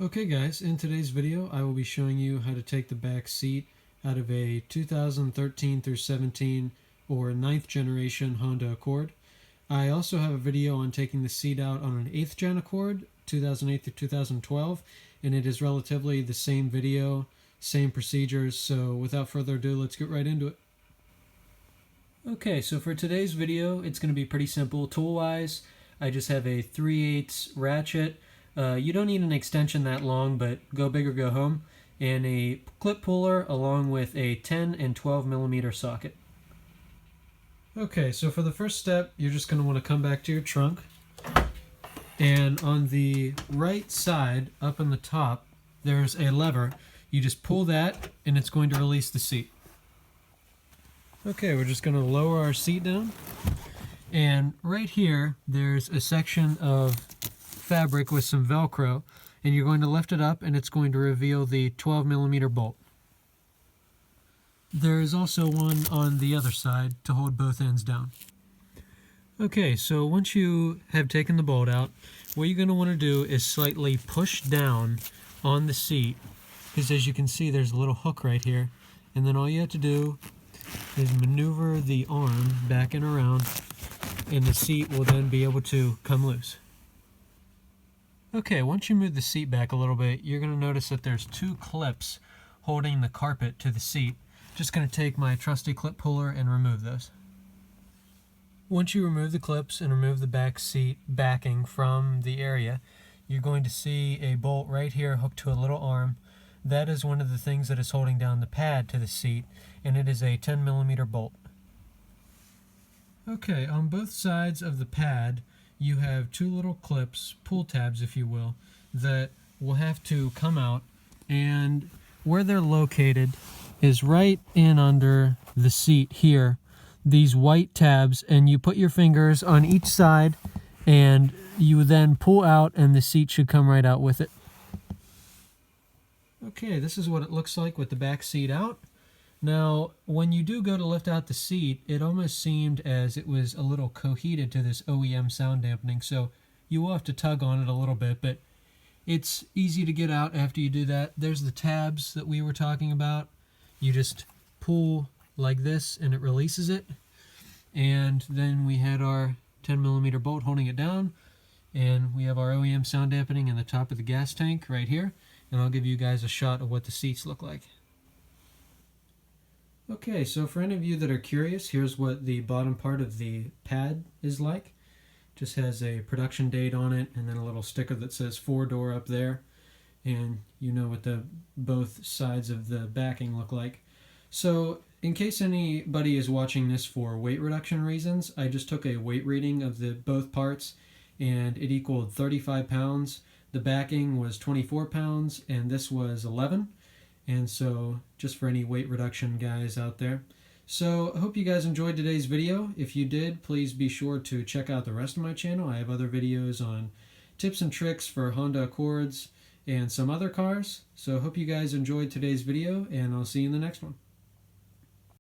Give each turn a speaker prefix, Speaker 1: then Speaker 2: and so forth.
Speaker 1: Okay guys, in today's video I will be showing you how to take the back seat out of a 2013 through 17 or 9th generation Honda Accord. I also have a video on taking the seat out on an 8th gen Accord, 2008 through 2012, and it is relatively the same video, same procedures, so without further ado, let's get right into it. Okay, so for today's video, it's going to be pretty simple tool-wise. I just have a 3/8 ratchet. You don't need an extension that long, but go big or go home, and a clip puller along with a 10 and 12 millimeter socket. Okay, so for the first step, you're just going to want to come back to your trunk, and on the right side, up on the top, there's a lever. You just pull that, and it's going to release the seat. Okay, we're just going to lower our seat down, and right here, there's a section of fabric with some Velcro, and you're going to lift it up and it's going to reveal the 12 millimeter bolt. There is also one on the other side to hold both ends down. Okay, so once you have taken the bolt out, what you're going to want to do is slightly push down on the seat, because as you can see there's a little hook right here, and then all you have to do is maneuver the arm back and around, and the seat will then be able to come loose. Okay, once you move the seat back a little bit, you're going to notice that there's two clips holding the carpet to the seat. Just going to take my trusty clip puller and remove those. Once you remove the clips and remove the back seat backing from the area, you're going to see a bolt right here hooked to a little arm. That is one of the things that is holding down the pad to the seat, and it is a 10 millimeter bolt. Okay, on both sides of the pad, you have two little clips, pull tabs if you will, that will have to come out, and where they're located is right in under the seat here, these white tabs, and you put your fingers on each side and you then pull out and the seat should come right out with it. Okay, this is what it looks like with the back seat out. Now, when you do go to lift out the seat, it almost seemed as it was a little coheated to this OEM sound dampening, so you will have to tug on it a little bit, but it's easy to get out after you do that. There's the tabs that we were talking about. You just pull like this and it releases it, and then we had our 10 millimeter bolt holding it down, and we have our OEM sound dampening in the top of the gas tank right here, and I'll give you guys a shot of what the seats look like. Okay, so for any of you that are curious, here's what the bottom part of the pad is like. Just has a production date on it and then a little sticker that says 4-door up there, and you know what the both sides of the backing look like. So in case anybody is watching this for weight reduction reasons, I just took a weight reading of the both parts and it equaled 35 pounds. The backing was 24 pounds and this was 11. And so, just for any weight reduction guys out there. So, I hope you guys enjoyed today's video. If you did, please be sure to check out the rest of my channel. I have other videos on tips and tricks for Honda Accords and some other cars. So, I hope you guys enjoyed today's video, and I'll see you in the next one.